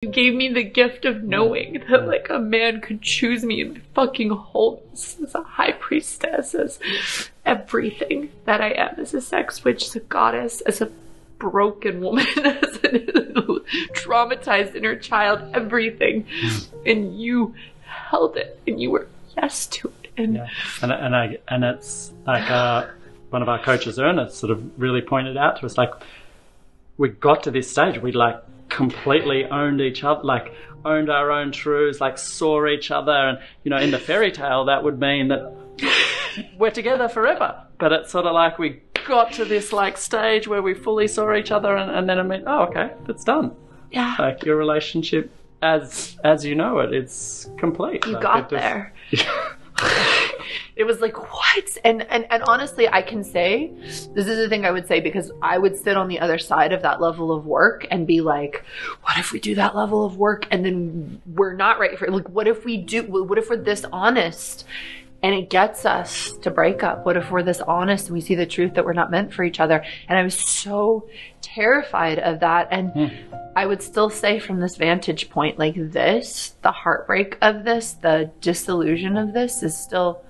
You gave me the gift of knowing that like a man could choose me in fucking wholeness as a high priestess, as everything that I am, as a sex witch, as a goddess, as a broken woman, as a traumatized inner child, everything. And you held it and you were yes to it. And and it's like one of our coaches, Ernest, sort of really pointed out to us, like, we got to this stage, we like completely owned each other, like owned our own truths, like saw each other. And, you know, in the fairy tale, that would mean that we're together forever. But it's sort of like we got to this like stage where we fully saw each other, and then I mean, oh, okay, that's done. Yeah. Like your relationship as you know it, it's complete. You like, got there. It was like, what? And honestly, I can say, this is the thing I would say, because I would sit on the other side of that level of work and be like, what if we do that level of work and then we're not right for it? Like, what if we're this honest and it gets us to break up? What if we're this honest and we see the truth that we're not meant for each other? And I was so terrified of that. And I would still say from this vantage point, like this, the heartbreak of this, the disillusion of this is still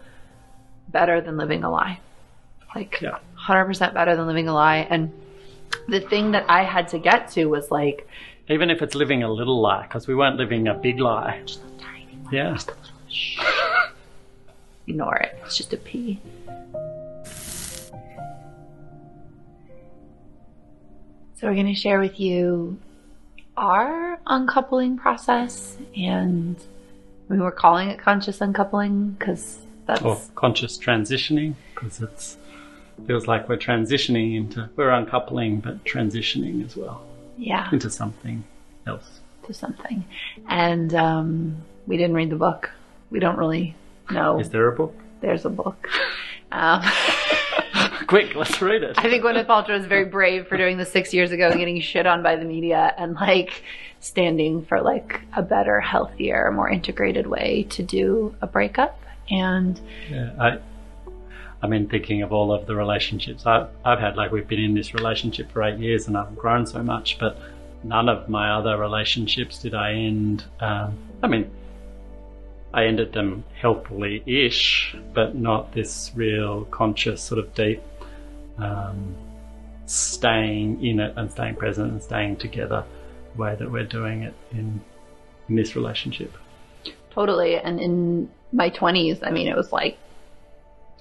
better than living a lie. Like 100% better than living a lie. And the thing that I had to get to was like, even if it's living a little lie, because we weren't living a big lie. Just a tiny lie. Yeah. Just a little shh. Ignore it. It's just a pee. So we're going to share with you our uncoupling process, and we were calling it conscious uncoupling because that's... Or conscious transitioning, because it feels like we're transitioning into... We're uncoupling, but transitioning as well. Yeah. Into something else. To something. And we didn't read the book. We don't really know. Is there a book? There's a book. Quick, let's read it. I think Gwyneth Paltrow was very brave for doing this 6 years ago and getting shit on by the media and like standing for like a better, healthier, more integrated way to do a breakup. And yeah, I mean, thinking of all of the relationships I've had, like we've been in this relationship for 8 years and I've grown so much, but none of my other relationships did I end. I mean, I ended them healthily-ish, but not this real conscious sort of deep staying in it and staying present and staying together the way that we're doing it in this relationship. Totally. And in my 20s, I mean, it was like,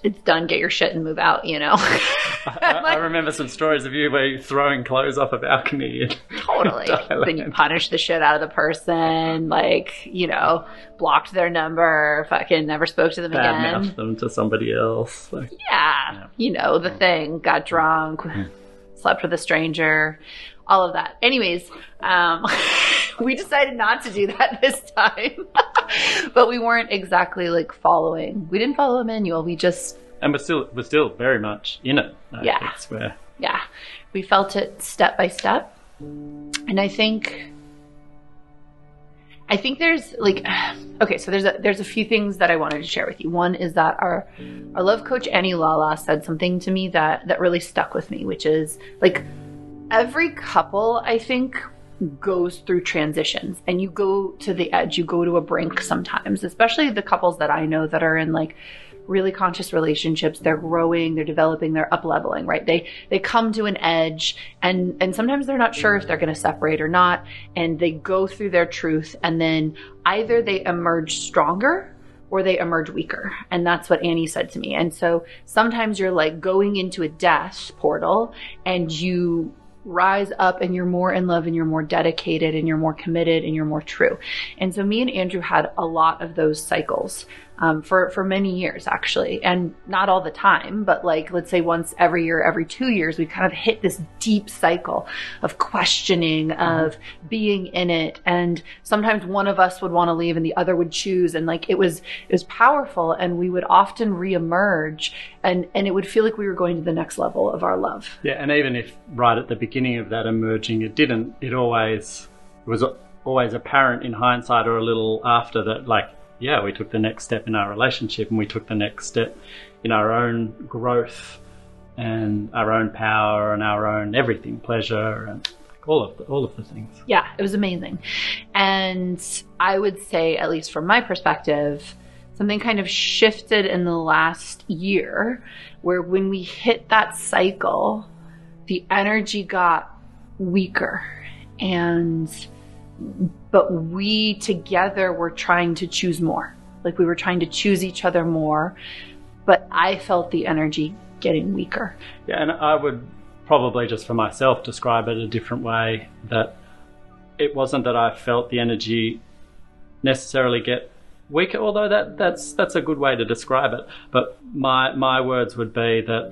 it's done, get your shit and move out, you know? I remember some stories of you where you're throwing clothes off a balcony. Totally. Then you punish the shit out of the person, like, you know, blocked their number, fucking never spoke to them again. Badmouthed them to somebody else. Like, yeah, you know, the thing, got drunk, slept with a stranger, all of that. Anyways, we decided not to do that this time, but we weren't exactly like following. We didn't follow a manual. We just... And we're still very much in it. Yeah. That's where... Yeah. We felt it step by step. And I think there's like, okay, so there's a few things that I wanted to share with you. One is that our love coach, Annie Lala, said something to me that really stuck with me, which is like every couple, I think, goes through transitions, and you go to the edge, you go to a brink sometimes, especially the couples that I know that are in like really conscious relationships. They're growing, they're developing, they're up leveling, right? They come to an edge, and sometimes they're not sure if they're going to separate or not, and they go through their truth, and then either they emerge stronger or they emerge weaker. And that's what Annie said to me. And so sometimes you're like going into a death portal, and you rise up and you're more in love and you're more dedicated and you're more committed and you're more true. And so me and Andrew had a lot of those cycles for many years, actually, and not all the time, but like, let's say once every year, every 2 years, we kind of hit this deep cycle of questioning, of being in it. And sometimes one of us would want to leave and the other would choose. And like, it was powerful, and we would often reemerge, and it would feel like we were going to the next level of our love. Yeah. And even if right at the beginning of that emerging, it was always apparent in hindsight or a little after that, like, yeah, we took the next step in our relationship, and we took the next step in our own growth and our own power and our own everything, pleasure and all of the things. Yeah, it was amazing. And I would say, at least from my perspective, something kind of shifted in the last year where when we hit that cycle, the energy got weaker. But we together were trying to choose more. Like we were trying to choose each other more. But I felt the energy getting weaker. Yeah, and I would probably just for myself describe it a different way, that it wasn't that I felt the energy necessarily get weaker, although that's a good way to describe it. But my words would be that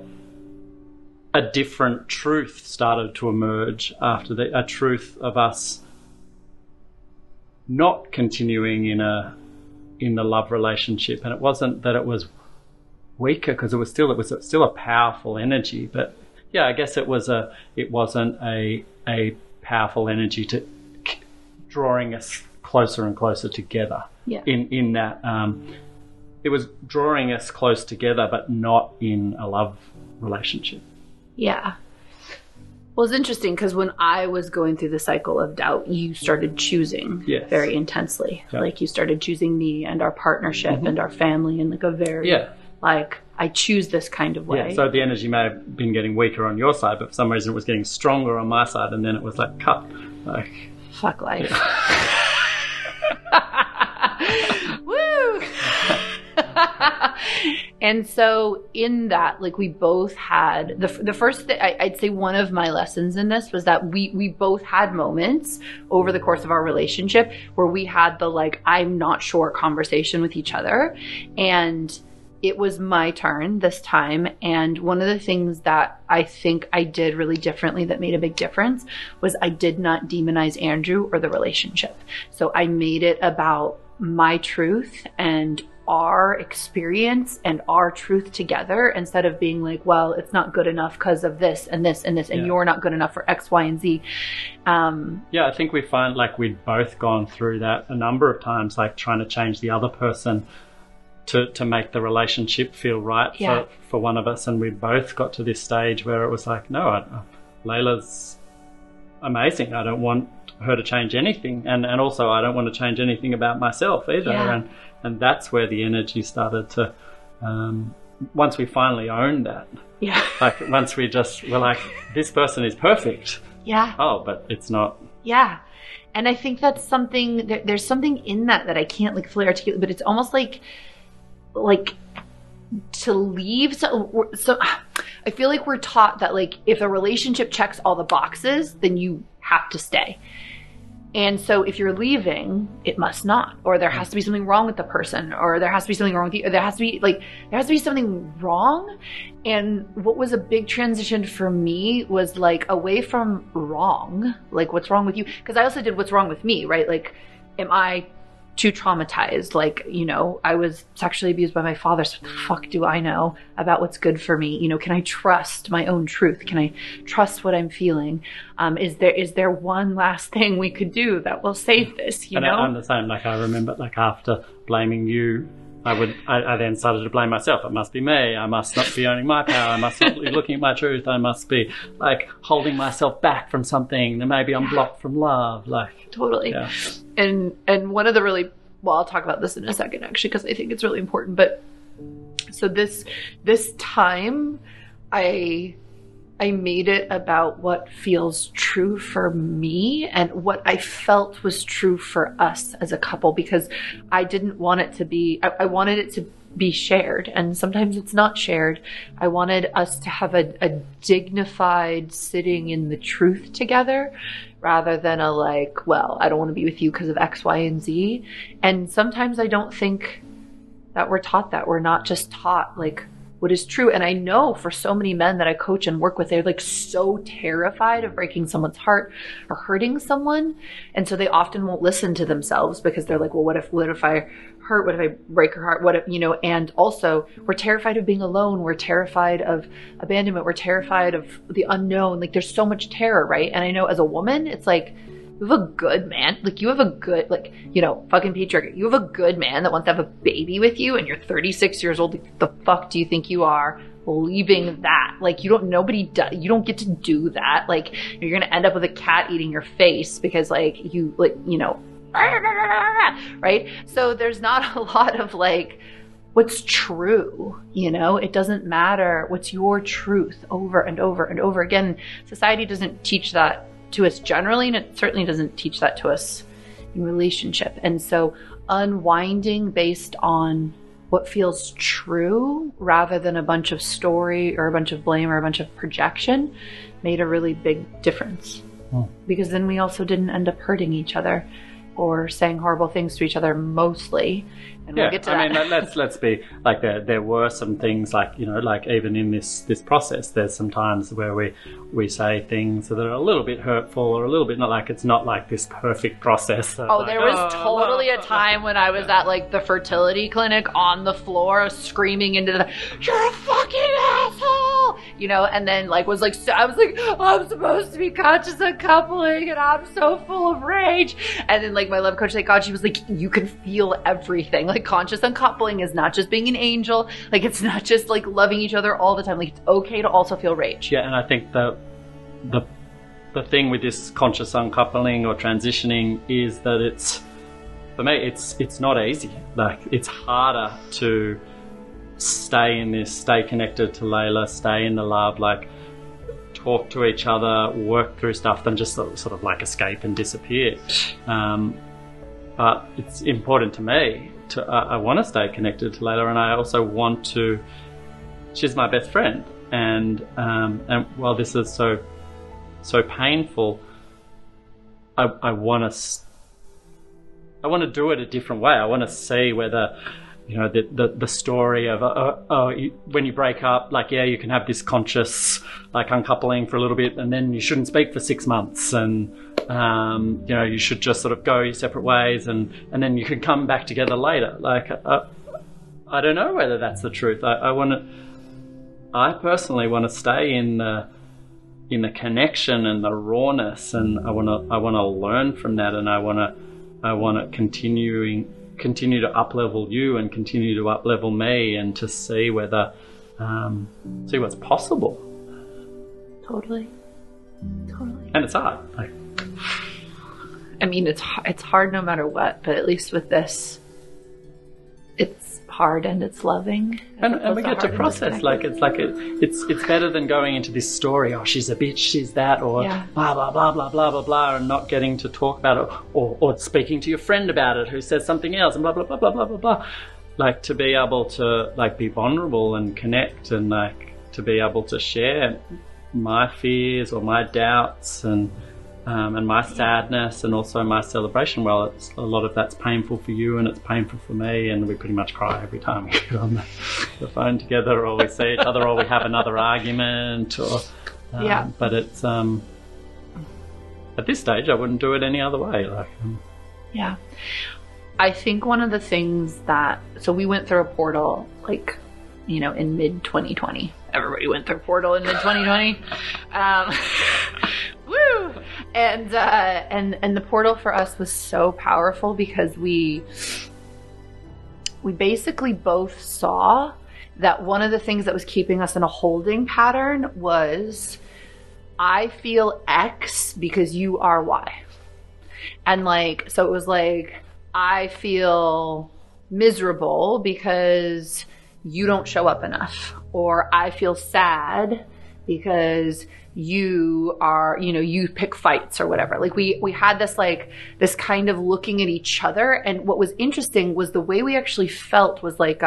a different truth started to emerge after a truth of us not continuing in the love relationship. And it wasn't that it was weaker, because it was still a powerful energy, but yeah, I guess it wasn't a powerful energy to drawing us closer and closer together. Yeah. In that it was drawing us close together, but not in a love relationship. Yeah. Well, it's interesting because when I was going through the cycle of doubt, you started choosing very intensely. Yep. Like you started choosing me and our partnership and our family in like a very like I choose this kind of way. Yeah. So the energy may have been getting weaker on your side, but for some reason it was getting stronger on my side, and then it was like cut. Like fuck life. Yeah. Woo! And so in that, like we both had the first thing, I'd say one of my lessons in this was that we both had moments over the course of our relationship where we had the like I'm not sure conversation with each other, and it was my turn this time. And one of the things that I think I did really differently that made a big difference was I did not demonize Andrew or the relationship. So I made it about my truth and our experience and our truth together, instead of being like, well, it's not good enough because of this and this and this, and you're not good enough for X, Y, and Z. I think we find like we'd both gone through that a number of times, like trying to change the other person to make the relationship feel right for one of us. And we both got to this stage where it was like, no, Layla's amazing. I don't want her to change anything. And also I don't want to change anything about myself either. Yeah. And that's where the energy started to, once we finally owned that. Yeah. Like once we're like, this person is perfect. Yeah. Oh, but it's not. Yeah. And I think that's something, there's something in that I can't like fully articulate, but it's almost like to leave. So I feel like we're taught that like if a relationship checks all the boxes, then you have to stay. And so if you're leaving, it must not, or there has to be something wrong with the person, or there has to be something wrong with you, or there has to be something wrong. And what was a big transition for me was like away from wrong, like what's wrong with you? Because I also did what's wrong with me, right? Like, am I too traumatized? Like, you know, I was sexually abused by my father, so what the fuck do I know about what's good for me? You know, can I trust my own truth? Can I trust what I'm feeling? Is there one last thing we could do that will save this, you know? I'm the same. Like, I remember, like, after blaming you, I then started to blame myself. It must be me. I must not be owning my power. I must not be looking at my truth. I must be, like, holding myself back from something. Then maybe I'm blocked from love. Like, totally. Yeah. And one of the really, well, I'll talk about this in a second, actually, because I think it's really important. But so this time, I made it about what feels true for me and what I felt was true for us as a couple, because I didn't want it to be, I wanted it to be shared, and sometimes it's not shared. I wanted us to have a dignified sitting in the truth together, rather than a like, well, I don't want to be with you because of X, Y, and Z. And sometimes I don't think that we're taught that. We're not just taught like what is true. And I know for so many men that I coach and work with, they're like so terrified of breaking someone's heart or hurting someone. And so they often won't listen to themselves, because they're like, well, what if I hurt? What if I break her heart? What if, you know, and also we're terrified of being alone. We're terrified of abandonment. We're terrified of the unknown. Like there's so much terror, right? And I know as a woman, it's like, you have a good man, like you have a good, like, you know, fucking patriarchy. You have a good man that wants to have a baby with you, and you're 36 years old. Like, the fuck do you think you are leaving that. Like, you don't get to do that. Like, you're going to end up with a cat eating your face because like you, like, you know, right? So there's not a lot of like, what's true, you know? It doesn't matter what's your truth over and over and over again. Society doesn't teach that to us generally, and it certainly doesn't teach that to us in relationship. And so unwinding based on what feels true rather than a bunch of story or a bunch of blame or a bunch of projection made a really big difference. Because then we also didn't end up hurting each other or saying horrible things to each other mostly. And we'll get to that. I mean, let's be like, there were some things like, you know, like even in this process, there's some times where we say things that are a little bit hurtful or a little bit not like, it's not like this perfect process. There was totally a time when I was at like the fertility clinic on the floor screaming into you're a fucking asshole, you know, and then like I was like, I'm supposed to be conscious uncoupling and I'm so full of rage. And then like my love coach, thank God, she was like, you can feel everything. Like, conscious uncoupling is not just being an angel. Like, it's not just like loving each other all the time. Like, it's okay to also feel rage. Yeah, and I think the thing with this conscious uncoupling or transitioning is that it's, for me, it's not easy. Like, it's harder to stay in this, stay connected to Layla, stay in the love, like talk to each other, work through stuff, than just sort of like escape and disappear. But it's important to me. I want to stay connected to Layla, and I also want to. She's my best friend, and while this is so painful, I want to do it a different way. I want to see whether, you know, the story of when you break up, like, yeah, you can have this conscious like uncoupling for a little bit, and then you shouldn't speak for 6 months, and you know, you should just sort of go your separate ways, and then you can come back together later. Like, I don't know whether that's the truth. I personally want to stay in the connection and the rawness, and I want to learn from that, and I want to continue to up-level you and continue to up-level me, and to see whether see what's possible. Totally. And it's hard. Like, I mean, it's hard no matter what, but at least with this, it's hard and it's loving. And we get to process. Like, it's better than going into this story. Oh, she's a bitch, she's that, or blah blah blah blah blah blah blah, and not getting to talk about it, or speaking to your friend about it who says something else, and blah blah blah blah blah blah blah. Like, to be able to like be vulnerable and connect, and like to be able to share my fears or my doubts and my sadness, and also my celebration. Well, it's a lot of that's painful for you and it's painful for me, and we pretty much cry every time we get on the phone together, or we see each other, or we have another argument, or but it's at this stage I wouldn't do it any other way. Like, I think one of the things so we went through a portal, like, you know, in mid 2020. Everybody went through a portal in mid 2020. Woo! And the portal for us was so powerful because we basically both saw that one of the things that was keeping us in a holding pattern was, I feel X because you are Y. And like, so it was like, I feel miserable because you don't show up enough, or I feel sad because you are, you know, you pick fights or whatever. Like, we had this kind of looking at each other. And what was interesting was the way we actually felt was like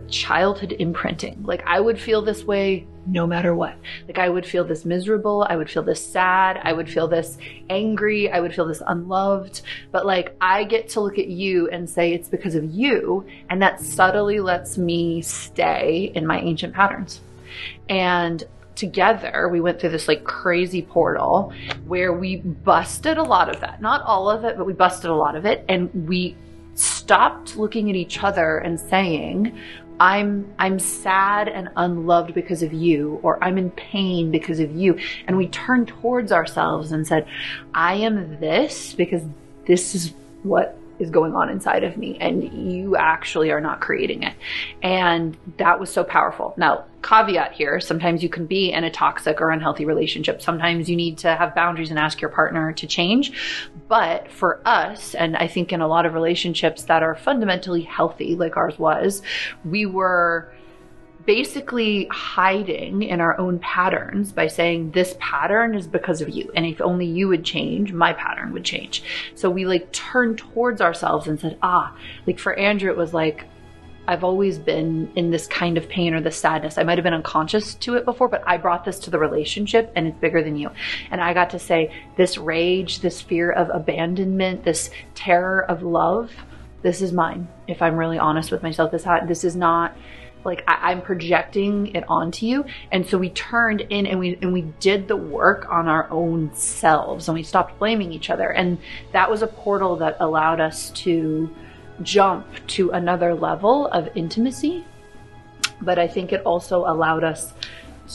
childhood imprinting. Like, I would feel this way no matter what. Like, I would feel this miserable, I would feel this sad, I would feel this angry, I would feel this unloved. But like, I get to look at you and say it's because of you, and that subtly lets me stay in my ancient patterns. And together we went through this like crazy portal where we busted a lot of that. Not all of it, but we busted a lot of it, and we stopped looking at each other and saying, I'm sad and unloved because of you, or I'm in pain because of you. And we turned towards ourselves and said, I am this because this is what is going on inside of me, and you actually are not creating it. And that was so powerful. Now, caveat here, sometimes you can be in a toxic or unhealthy relationship. Sometimes you need to have boundaries and ask your partner to change. But for us, and I think in a lot of relationships that are fundamentally healthy, like ours was, we were basically hiding in our own patterns by saying this pattern is because of you. And if only you would change, my pattern would change. So we like turned towards ourselves and said, like for Andrew, it was like, I've always been in this kind of pain or this sadness. I might have been unconscious to it before, but I brought this to the relationship and it's bigger than you. And I got to say this rage, this fear of abandonment, this terror of love, this is mine. If I'm really honest with myself, this is not like I'm projecting it onto you. And so we turned in and we did the work on our own selves and we stopped blaming each other. And that was a portal that allowed us to jump to another level of intimacy. But I think it also allowed us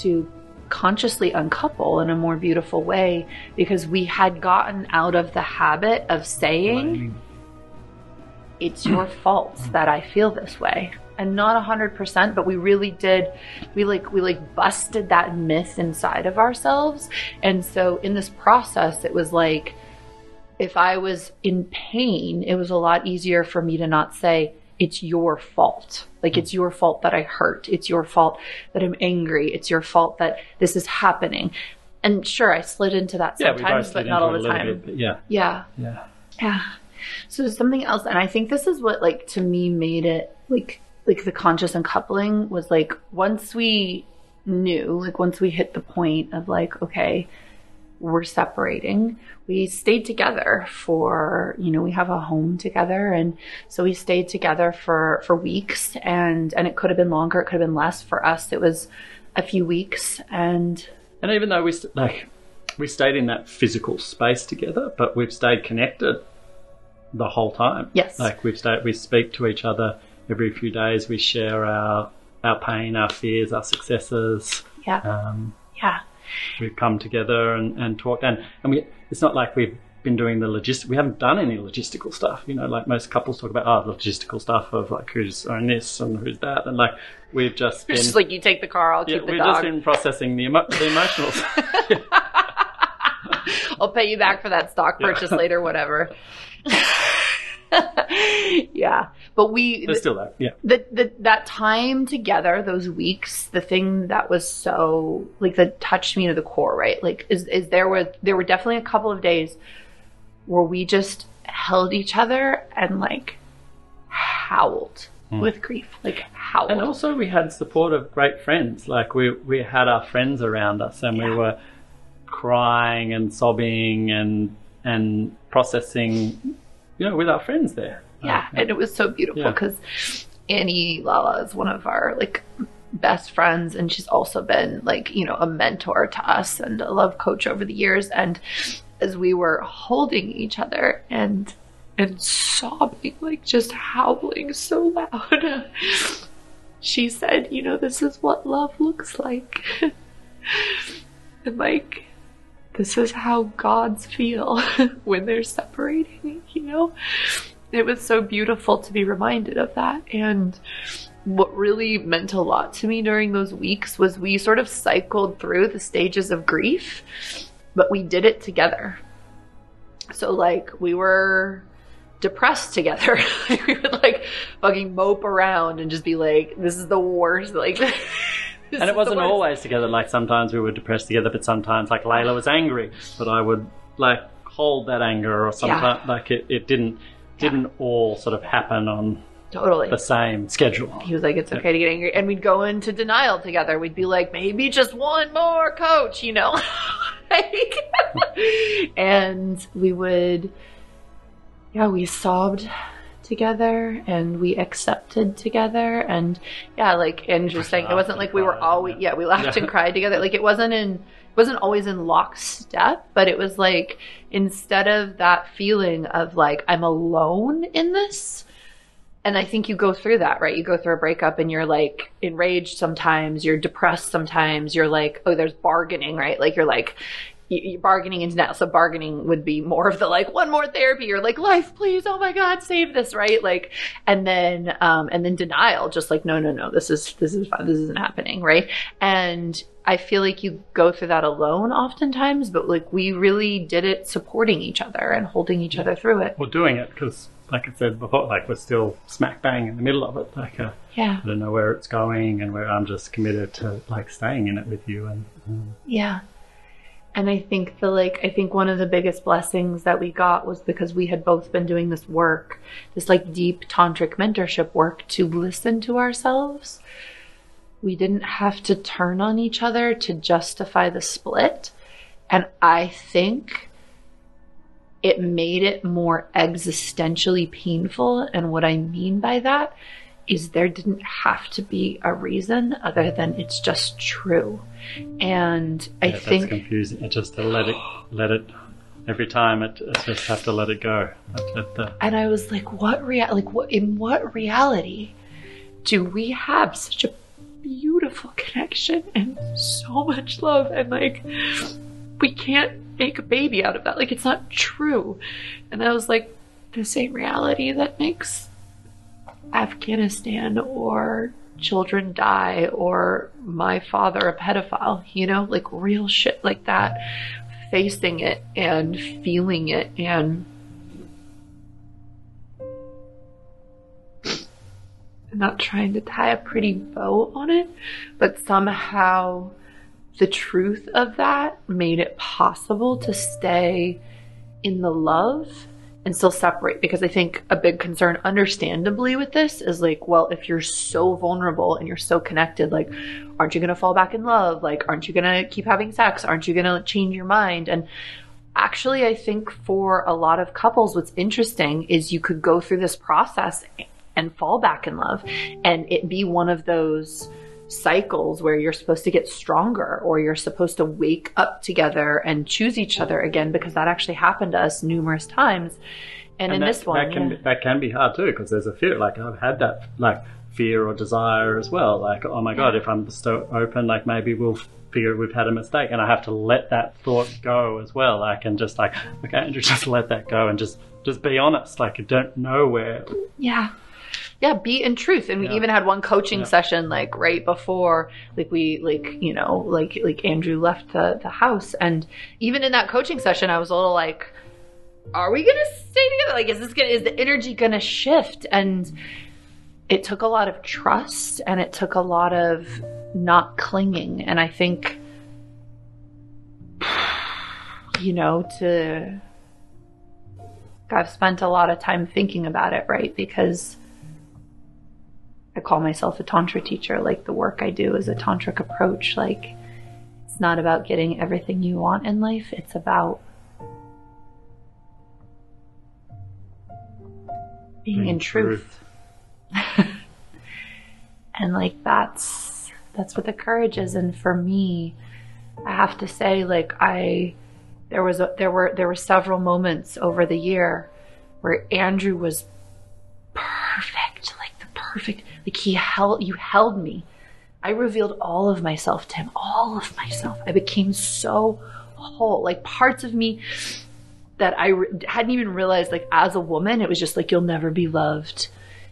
to consciously uncouple in a more beautiful way, because we had gotten out of the habit of saying, it's your fault that I feel this way. And not 100%, but we really did. We busted that myth inside of ourselves. And so in this process, it was like, if I was in pain, it was a lot easier for me to not say, it's your fault. Like, it's your fault that I hurt. It's your fault that I'm angry. It's your fault that this is happening. And sure, I slid into that sometimes, but not all the time. Yeah. So there's something else. And I think this is what, like, to me made it like the conscious uncoupling was like, once we knew, like once we hit the point of like, okay, we're separating, we stayed together for, we have a home together. And so we stayed together for weeks, and it could have been longer. It could have been less. For us, it was a few weeks. And even though we stayed in that physical space together, but we've stayed connected the whole time. Yes. Like we speak to each other every few days. We share our pain, our fears, our successes. We've come together and talked, and it's not like we've been doing the we haven't done any logistical stuff, like most couples talk about the logistical stuff of like who's on this and who's that, and like we've just been, it's just like, you take the car, I'll keep the dog. We've just been processing the emotionals. I'll pay you back for that stock purchase later, whatever. But there's still that. That time together, those weeks, the thing that was so like that touched me to the core, right? Like is there were definitely a couple of days where we just held each other and like howled with grief, like howled. And also we had support of great friends. Like we had our friends around us, and we were crying and sobbing and processing, with our friends there. And it was so beautiful because Annie Layla is one of our like best friends, and she's also been like, a mentor to us and a love coach over the years. And as we were holding each other and sobbing, like just howling so loud, she said, this is what love looks like. And like, this is how gods feel when they're separating, It was so beautiful to be reminded of that. And what really meant a lot to me during those weeks was we sort of cycled through the stages of grief, but we did it together. So like, we were depressed together. We would like fucking mope around and just be like, this is the worst. Like, and it wasn't always together. Like sometimes we were depressed together, but sometimes like Layla was angry, but I would like hold that anger, or sometimes like it didn't all sort of happen on the same schedule. He was like, it's okay to get angry. And we'd go into denial together. We'd be like, maybe just one more, coach, like, and we would, we sobbed together and we accepted together. And like Andrew was saying, it wasn't like we were always, we laughed and cried together. Like it wasn't always in lockstep, but it was like, instead of that feeling of like, I'm alone in this. And I think you go through that, right? You go through a breakup and you're like enraged sometimes, you're depressed sometimes, you're like, oh, there's bargaining, right? Like you're like, you're bargaining into denial. So bargaining would be more of the like, one more therapy, or like, life, please, oh my God, save this, right? Like, and then denial, just like, no, this is fine, this isn't happening, right? And I feel like you go through that alone oftentimes, but like we really did it supporting each other and holding each other through it. Well, doing it because, like I said before, like we're still smack bang in the middle of it. Like, I don't know where it's going, and where I'm just committed to like staying in it with you. And yeah. And I think one of the biggest blessings that we got was because we had both been doing this work, this like deep tantric mentorship work, to listen to ourselves. We didn't have to turn on each other to justify the split. And I think it made it more existentially painful. And what I mean by that is there didn't have to be a reason other than it's just true. And I think that's confusing. It just to let it every time it just have to let it go. And I was like, in what reality do we have such a beautiful connection and so much love, and like we can't make a baby out of that? Like, it's not true. And I was like, this ain't reality that makes Afghanistan or children die or my father a pedophile, like real shit like that. Facing it and feeling it, and not trying to tie a pretty bow on it, but somehow the truth of that made it possible to stay in the love and still separate. Because I think a big concern, understandably, with this is like, well, if you're so vulnerable and you're so connected, like, aren't you going to fall back in love? Like, aren't you going to keep having sex? Aren't you going to change your mind? And actually, I think for a lot of couples, what's interesting is you could go through this process and fall back in love, and it be one of those cycles where you're supposed to get stronger, or you're supposed to wake up together and choose each other again, because that actually happened to us numerous times. And in this one, that can be hard too, because there's a fear. Like, I've had that like fear or desire as well. Like, oh my God, if I'm so open, like maybe we'll figure we've had a mistake, and I have to let that thought go as well. Like, and just like, okay, Andrew, just let that go and just be honest. Like, you don't know where. Yeah, be in truth. And we even had one coaching session, like right before, like like Andrew left the house. And even in that coaching session, I was a little like, are we going to stay together? Like, is the energy going to shift? And it took a lot of trust, and it took a lot of not clinging. And I think, I've spent a lot of time thinking about it, right? Because I call myself a Tantra teacher. Like, the work I do is a Tantric approach. Like, it's not about getting everything you want in life. It's about being in truth. And like, that's what the courage is. And for me, I have to say, like, there were several moments over the year where Andrew was perfect, like you held me. I revealed all of myself to him, all of myself. I became so whole, like parts of me that I hadn't even realized, like as a woman, it was just like, you'll never be loved.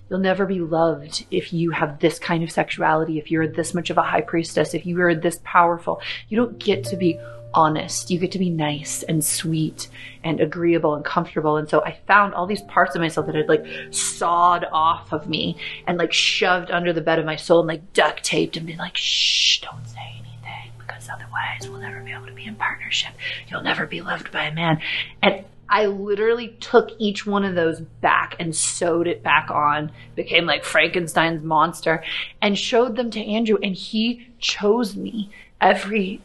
You'll never be loved if you have this kind of sexuality, if you're this much of a high priestess, if you are this powerful. You don't get to be honest. You get to be nice and sweet and agreeable and comfortable. And so I found all these parts of myself that had like sawed off of me and like shoved under the bed of my soul and like duct taped and been like, shh, don't say anything, because otherwise we'll never be able to be in partnership. You'll never be loved by a man. And I literally took each one of those back and sewed it back on, became like Frankenstein's monster, and showed them to Andrew, and he chose me every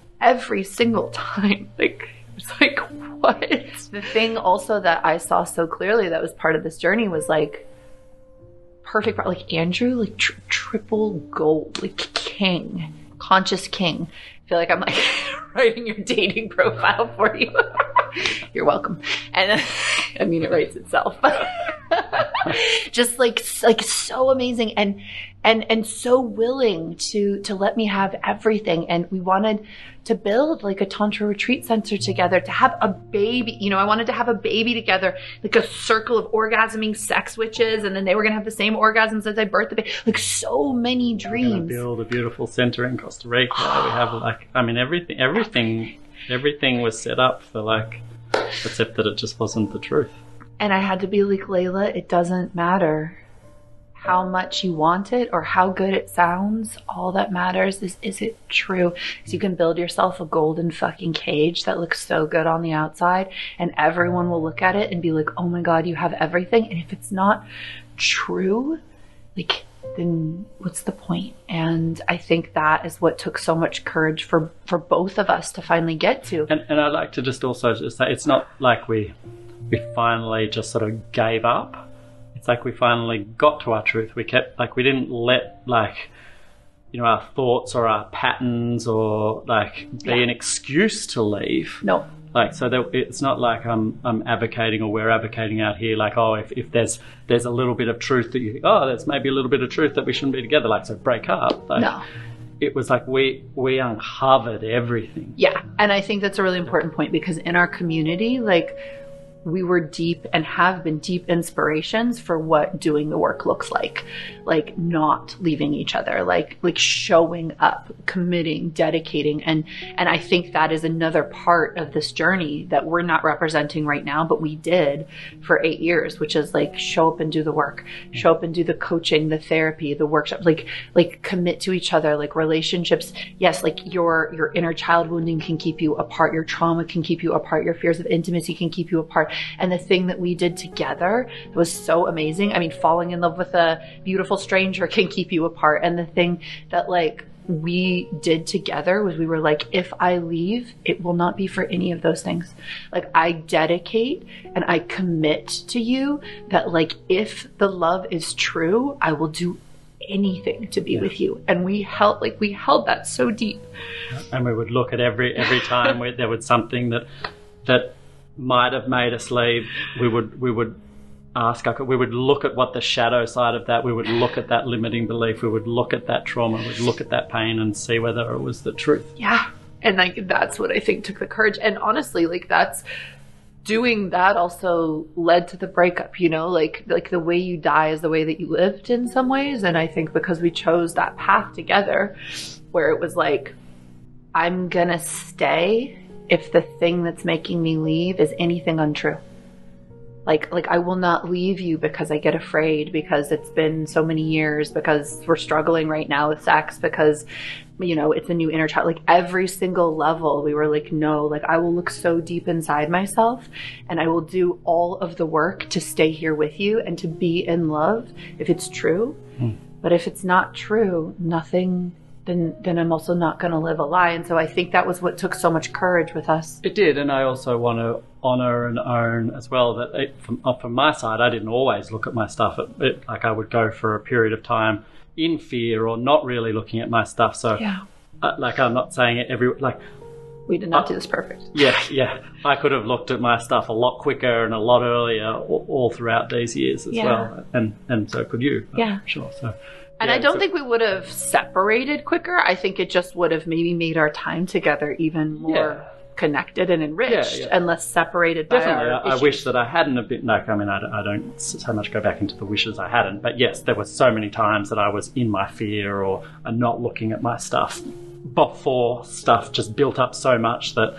single time. Like, it was like, what? The thing also that I saw so clearly that was part of this journey was like perfect, like Andrew, like triple gold, like king, conscious king. I feel like I'm like writing your dating profile for you. You're welcome. And I mean, it writes itself. Just like so amazing and so willing to let me have everything. And we wanted to build like a tantra retreat center together, to have a baby. You know, I wanted to have a baby together, like a circle of orgasming sex witches, and then they were going to have the same orgasms as I birthed the baby. Like so many dreams. We're going to build a beautiful center in Costa Rica. We have like, I mean, everything was set up for like, except that it just wasn't the truth. And I had to be like, Layla, it doesn't matter how much you want it or how good it sounds. All that matters is it true? Because you can build yourself a golden fucking cage that looks so good on the outside, and everyone will look at it and be like, oh my God, you have everything. And if it's not true, like, then what's the point? And I think that is what took so much courage for both of us to finally get to. And I'd like to just also just say, it's not like we finally just sort of gave up. It's like we finally got to our truth. We didn't let like, you know, our thoughts or our patterns or like be an excuse to leave. No. Like, so that it's not like I'm advocating, or we're advocating out here like, oh, if there's a little bit of truth that you think, oh, there's maybe a little bit of truth that we shouldn't be together, like, so break up. Like, no. It was like we uncovered everything. Yeah. And I think that's a really important point, because in our community, like, we were deep and have been deep inspirations for what doing the work looks like not leaving each other, like showing up, committing, dedicating. And I think that is another part of this journey that we're not representing right now, but we did for 8 years, which is like, show up and do the work, show up and do the coaching, the therapy, the workshop, like commit to each other, like relationships. Yes. Like your inner child wounding can keep you apart. Your trauma can keep you apart. Your fears of intimacy can keep you apart. And the thing that we did together was so amazing. I mean, falling in love with a beautiful stranger can keep you apart. And the thing that like we did together was, we were like, if I leave, it will not be for any of those things. Like, I dedicate and I commit to you that, like, if the love is true, I will do anything to be with you. And we held that so deep. And we would look at every time there was something that might have made us leave, we would ask, we would look at what the shadow side of that, we would look at that limiting belief, we would look at that trauma, we'd look at that pain and see whether it was the truth. Yeah. And like, that's what I think took the courage. And honestly, like, that's doing that also led to the breakup, you know, like the way you die is the way that you lived in some ways. And I think because we chose that path together, where it was like, I'm gonna stay if the thing that's making me leave is anything untrue. Like I will not leave you because I get afraid, because it's been so many years, because we're struggling right now with sex, because, you know, it's a new inner child. Like, every single level, we were like, no, like, I will look so deep inside myself and I will do all of the work to stay here with you and to be in love if it's true. But if it's not true, nothing, then I'm also not going to live a lie. And so I think that was what took so much courage with us. It did. And I also want to honor and own as well that from my side, I didn't always look at my stuff. Like, I would go for a period of time in fear or not really looking at my stuff. So like, I'm not saying it we did not do this perfect. Yeah. I could have looked at my stuff a lot quicker and a lot earlier all throughout these years as well. And so could you. Yeah. Sure. So. And I don't think we would have separated quicker. I think it just would have maybe made our time together even more connected and enriched and less separated by our I wish that I hadn't a bit, like, I mean, I don't so much go back into the wishes I hadn't, but yes, there were so many times that I was in my fear or not looking at my stuff before stuff just built up so much that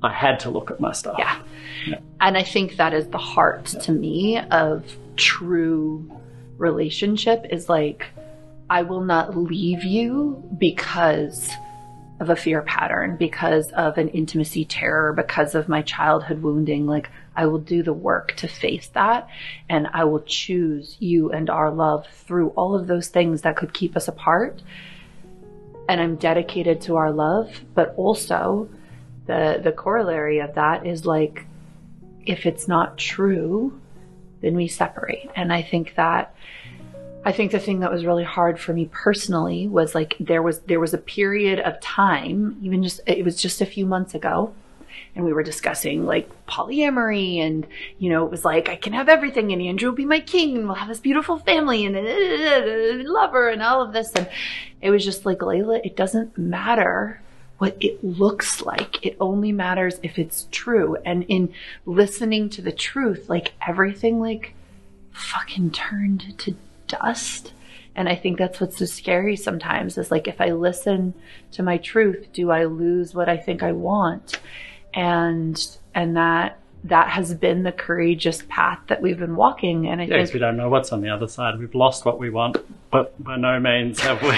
I had to look at my stuff. Yeah. And I think that is the heart to me of true relationship, is like, I will not leave you because of a fear pattern, because of an intimacy terror, because of my childhood wounding. Like, I will do the work to face that, and I will choose you and our love through all of those things that could keep us apart. And I'm dedicated to our love, but also the corollary of that is like, if it's not true, then we separate. And I think the thing that was really hard for me personally was like, there was a period of time, it was just a few months ago, we were discussing like polyamory, and you know, it was like, I can have everything, and Andrew will be my king, and we'll have this beautiful family, and lover, and all of this. And it was just like, Layla, it doesn't matter what it looks like. It only matters if it's true. And in listening to the truth, like everything like fucking turned to dust. And I think that's what's so scary sometimes, is like, if I listen to my truth, do I lose what I think I want? And that has been the courageous path that we've been walking. And I think we don't know what's on the other side. We've lost what we want, but by no means have we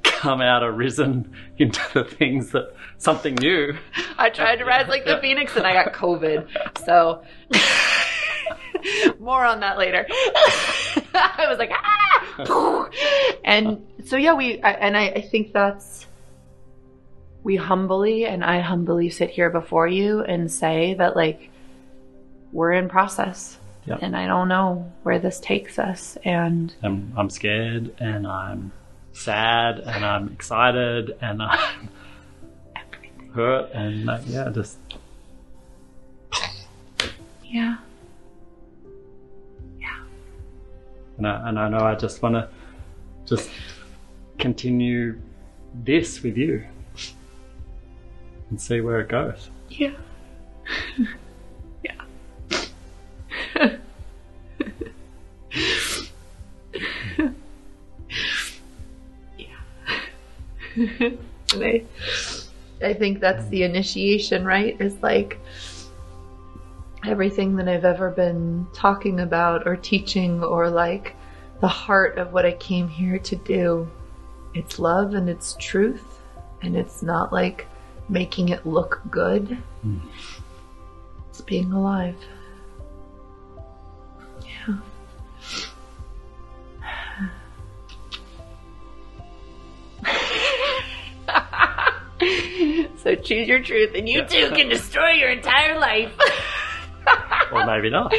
come out or risen into the things that something new. I tried to rise like the phoenix, and I got COVID. So more on that later. I was like, ah! And so, yeah, I think that's, I humbly sit here before you and say that, like, we're in process. Yep. And I don't know where this takes us. And I'm scared, and I'm sad, and I'm excited, and I'm hurt, and just yeah. And I know I just want to just continue this with you and see where it goes. Yeah. Yeah. And I think that's the initiation, right? Is like everything that I've ever been talking about or teaching, or like the heart of what I came here to do. It's love, and it's truth, and it's not like making it look good. It's being alive. Yeah. So choose your truth, and you too can destroy your entire life. Or maybe not.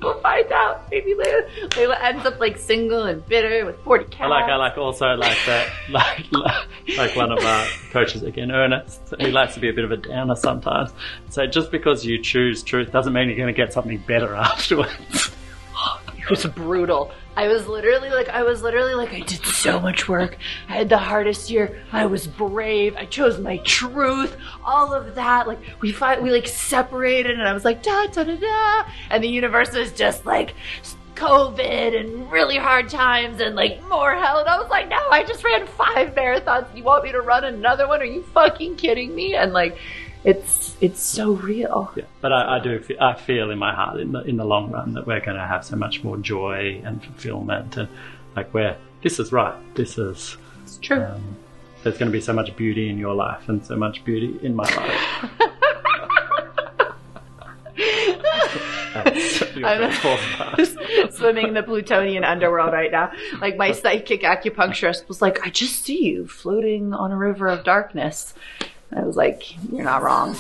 We'll find out. Maybe Layla ends up like single and bitter with 40 cats. I like also like that, like one of our coaches again, Ernest. He likes to be a bit of a downer sometimes. So just because you choose truth doesn't mean you're going to get something better afterwards. It was brutal. I was literally like, I did so much work. I had the hardest year. I was brave. I chose my truth. All of that. Like we like separated, and I was like, da, da, da, da. And the universe was just like COVID and really hard times and like more hell. And I was like, no, I just ran 5 marathons. You want me to run another one? Are you fucking kidding me? And like, it's so real. Yeah, but I feel in my heart in the long run that we're going to have so much more joy and fulfillment, and like this is right. This is it's true. There's going to be so much beauty in your life and so much beauty in my life. I'm swimming in the Plutonian underworld right now. Like my psychic acupuncturist was like, I just see you floating on a river of darkness. I was like, you're not wrong.